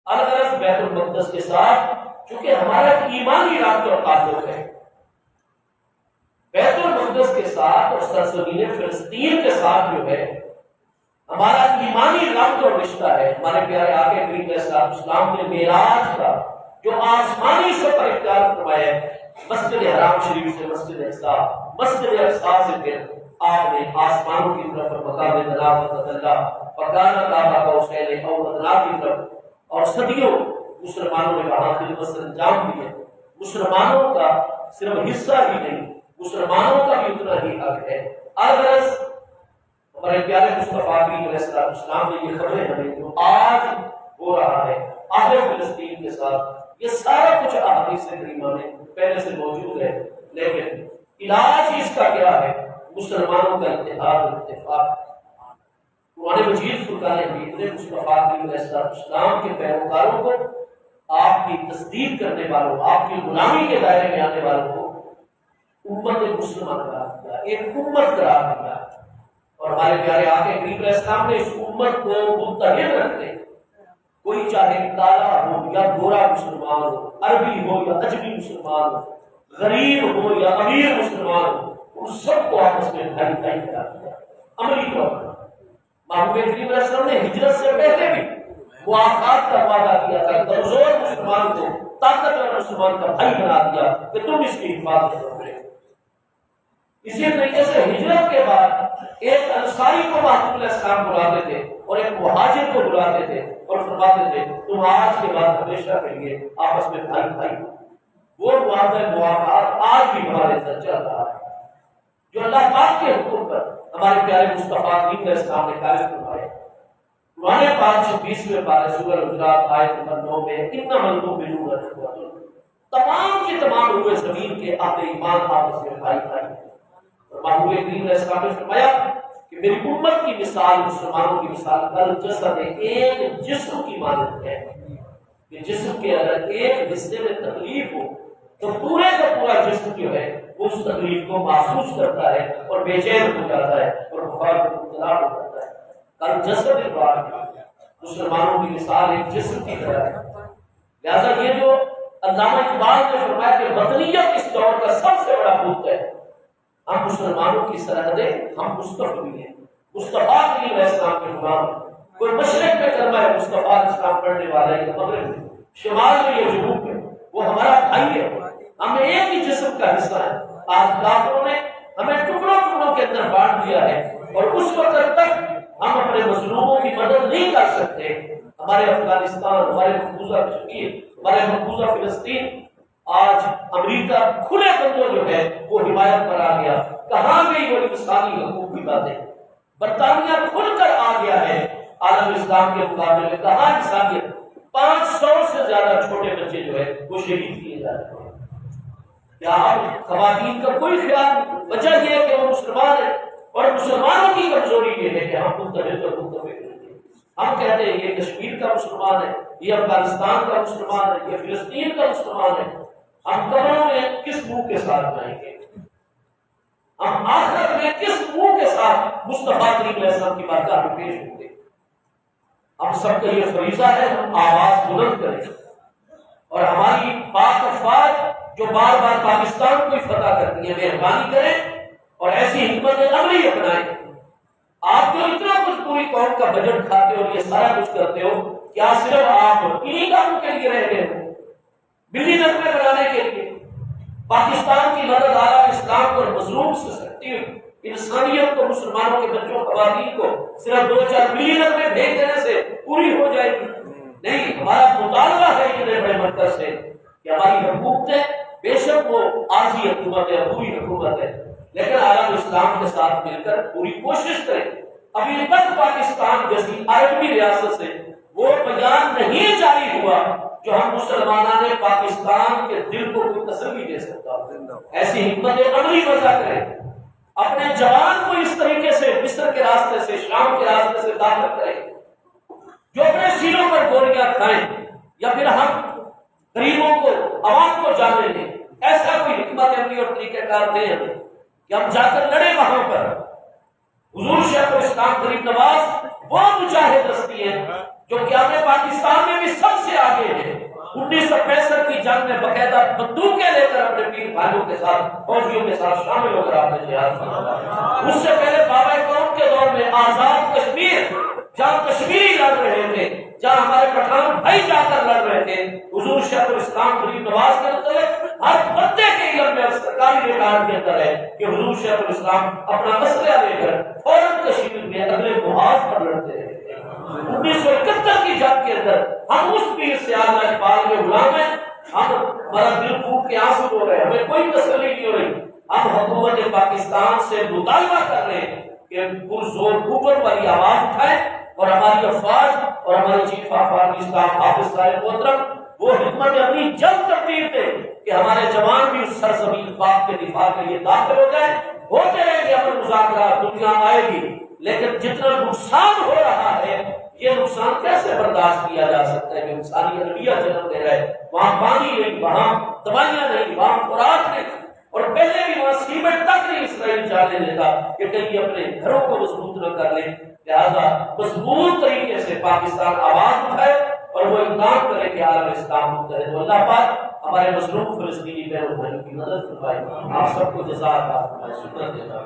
الغرض بیت المقدس کے ساتھ چونکہ ہمارا ایمانی رابطہ اور تعلق ہے، بیت المقدس کے ساتھ اور سرزمین فلسطین کے ساتھ جو ہے ہمارا ایمانی رابطہ اور رشتہ ہے۔ ہمارے پیارے آقا کریم علیہ الصلوۃ والسلام نے معراج کا جو آسمانی سفر اختیار فرمایا ہے، مسجد حرام شریف سے مسجد اقصی، مسجد اقصی سے پھر آپ نے آسمانوں کی طرف مقام تلاوت اللہ فکان کعبہ قوسین او ادنی کی طرف، اور صدیوں مسلمانوں نے وہاں خدمت سر انجام دی ہے۔ مسلمانوں کا صرف حصہ ہی نہیں، مسلمانوں کا بھی اتنا ہی حق ہے۔ الغرض ہمارے پیارے مصطفیٰ کریم علیہ الصلوۃ والسلام نے یہ خبریں ہمیں جو آج ہو رہا ہے اہل فلسطین کے ساتھ، یہ سارا کچھ احادیث کریمہ میں پہلے سے موجود ہے، لیکن علاج اس کا کیا ہے؟ مسلمانوں کا اتحاد اور اتفاق۔ قرآن مجید فرقان حمید نے مصطفیٰ کریم علیہ الصلوۃ والسلام کے پیروکاروں کو، آپ کی تصدیق کرنے والوں، آپ کی غلامی کے دائرے میں آنے والوں کو امت مسلمہ قرار دیا، ایک امت قرار دیا۔ اور ہمارے پیارے آقا کریم علیہ السلام نے اس امت کو متحد رکھتے، کوئی چاہے کالا ہو یا گورا مسلمان ہو، عربی ہو یا اجمی مسلمان ہو، غریب ہو یا امیر مسلمان ہو، ان سب کو آپس میں بھائی بھائی قرار دیا۔ عملی طور پر محبوب کریم علیہ السلام نے ہجرت سے پہلے بھی مواقعات کا وعدہ کیا تھا، کمزور مسلمان کو طاقتور مسلمان کا بھائی بنا دیا کہ تم اس کی حفاظت کرو۔ اسی طریقے سے ہجرت کے بعد ایک انصاری کو محبوب علیہ السلام بلاتے تھے اور ایک مہاجر کو بلاتے تھے اور فرماتے تھے تم آج کے بعد ہمیشہ کے لیے آپس میں بھائی بھائی۔ وہ معاہدہ مواقعات آج بھی ہمارے اندر چل رہا ہے، جو اللہ پاک کے حکم پر ہمارے پیارے مصطفیٰ کریم علیہ السلام نے قائم فرمائے۔ قرآن پاک 26ویں پارہ سورہ حجرات آیت نمبر 9 میں انما المؤمنون اخوۃ، تمام کے تمام ہوئے زمین کے اہل ایمان آپس میں بھائی بھائی۔ محبوب کریم علیہ السلام نے فرمایا کہ میری امت کی مثال مسلمانوں کی مثال کل جسد ایک جسم کی مانند ہے، کہ جسم کے اگر ایک حصے میں تکلیف ہو تو پورے کا پورا جسم جو ہے وہ اس تکلیف کو محسوس کرتا ہے اور بے چین ہو جاتا ہے اور بخار میں مبتلا ہو جاتا ہے۔ کل جسد مسلمانوں کی مثال ایک جسم کی طرح ہے۔ لہذا یہ جو علامہ اقبال نے فرمایا کہ وطنیت اس دور کا سب سے بڑا بت ہے، ہم مسلمانوں کی سرحدیں ہم مستقبل ہیں، مصطفیٰ کریم علیہ السلام کے غلام۔ کوئی مشرق میں کلمہ ہے مصطفیٰ اسلام پڑھنے والا ہے کہ مغرب میں، شمال میں یا جنوب میں، وہ ہمارا بھائی ہے، ہم ایک ہی جسم کا حصہ ہے۔ آج کافروں نے ہمیں ٹکڑوں ٹکڑوں کے اندر بانٹ دیا ہے اور اس وقت تک ہم اپنے مظلوموں کی مدد نہیں کر سکتے۔ ہمارے افغانستان، ہمارے مقبوضہ کشمیر، ہمارے مقبوضہ فلسطین، آج امریکہ کھلے بندوں جو ہے وہ حمایت پر آ گیا۔ کہاں گئی وہ انسانی حقوق کی باتیں؟ برطانیہ کھل کر آ گیا ہے عالم اسلام کے مقابلے میں۔ کہاں انسانیت؟ 500 سے زیادہ چھوٹے بچے جو ہے وہ شہید کیے جا رہے ہیں۔ کیا اب خواتین کا کوئی خیال؟ وجہ یہ ہے کہ وہ مسلمان ہیں، اور مسلمانوں کی کمزوری یہ ہے کہ ہم متحد اور متفق رہتے ہیں۔ ہم کہتے ہیں یہ کشمیر کا مسلمان ہے، یہ افغانستان کا مسلمان ہے، یہ فلسطین کا مسلمان ہے۔ ہم قبروں میں کس منہ کے ساتھ جائیں گے؟ ہم آخرت میں کس منہ کے ساتھ مصطفیٰ کریم علیہ السلام کی بارگاہ میں پیش ہوں گے؟ ہم سب کا یہ فریضہ ہے ہم آواز بلند کریں، اور ہماری پاک افواج جو بار بار پاکستان کو فتح کرتی ہے مہربانی کریں اور ایسی حکمت عملی اپنائیں۔ آپ جو اتنا کچھ پوری قوم کا بجٹ کھاتے ہو، یہ سارا کچھ کرتے ہو، کیا صرف آپ انہی کاموں کے لیے رہ گئے ہو؟ بلی نغمے بنانے کے لیے پاکستان کی مدد اعلیٰ اسلام کو مظلوم سے سکتی انسانیت کو، مسلمانوں کے بچوں خواتین کو صرف 2-4 بلی نغمے بھیج دینے سے پوری ہو جائے گی؟ نہیں، ہمارا مطالبہ ہے اتنے بڑے مرکز سے کہ ہماری حکومتیں بے شک وہ عارضی حکومت ہے، پوری حکومت ہے، لیکن عالم اسلام کے ساتھ مل کر پوری کوشش کریں۔ ابھی تک پاکستان جیسی عربی ریاست سے وہ بیان نہیں جاری ہوا جو ہم مسلمانوں نے پاکستان کے دل کو کوئی تسلی دے سکتا۔ ایسی حکمت عملی وضع کریں، اپنے جوان کو اس طریقے سے مصر کے راستے سے، شام کے راستے سے داخل کریں جو اپنے سینوں پر گولیاں کھائیں، یا پھر ہم غریبوں کو، عوام کو جانے دیں۔ ایسا کوئی حکمت عملی اور طریقہ کار دیں ہمیں کہ ہم جا کر لڑیں وہاں پر۔ حضور شیخ الاسلام غریب نواز وہ مجاہد ہستی ہیں جو کہ ہمیں پاکستان میں بھی سب سے 1965 کی جنگ میں باقاعدہ بندوقیں لے کر اپنے پیر بھائیوں کے ساتھ فوجیوں کے ساتھ شامل ہو کر آپ نے جہاد فرمایا۔ اس سے پہلے بابا قوم کے دور میں آزاد کشمیر، جہاں کشمیری لڑ رہے تھے، جہاں ہمارے پٹھان بھائی جا کر لڑ رہے تھے، حضور شیخ الاسلام غریب نواز کے متعلق ہر بندے کے علم میں سرکاری ریکارڈ کے اندر ہے کہ حضور شیخ الاسلام اپنا اسلحہ لے کر فوراً کشمیر میں اگلے محاذ پر لڑتے رہے۔ 1971 کی جنگ کے اندر ہم اس پیر سیال اقبال کے غلام ہیں، ہمارا دل پھوٹ کے آنسو ہو رہے ہیں، ہمیں کوئی تسلی نہیں ہو رہی۔ ہم حکومت پاکستان سے مطالبہ کر رہے ہیں کہ پرزور کفر والی آواز اٹھائے اور ہماری افواج اور ہمارے چیف آف آرمی اسٹاف حافظ صاحب محترم وہ حکمت عملی جلد ترتیب دے کہ ہمارے جوان بھی اس سرزمین پاک کے دفاع کے لیے داخل ہو جائیں۔ ہوتے رہیں گے امن مذاکرات، دنیا آئے گی، لیکن جتنا نقصان ہو رہا ہے یہ نقصان کیسے برداشت کیا جا سکتا ہے کہ انسانی انبیاء جنم دے رہے، وہاں پانی نہیں، وہاں دوائیاں نہیں، وہاں خوراک نہیں، اور پہلے بھی وہاں سیمنٹ تک نہیں اسرائیل جانے دیتا کہ کہیں اپنے گھروں کو مضبوط نہ کر لیں۔ لہذا مضبوط طریقے سے پاکستان آواز اٹھائے اور وہ اقدام کرے کہ عالم اسلام متحد ہو۔ اللہ پاک ہمارے مظلوم فلسطینی بہنوں بھائیوں کی مدد فرمائے۔ آپ سب کو جزا عطا فرمائے، شکر دینا۔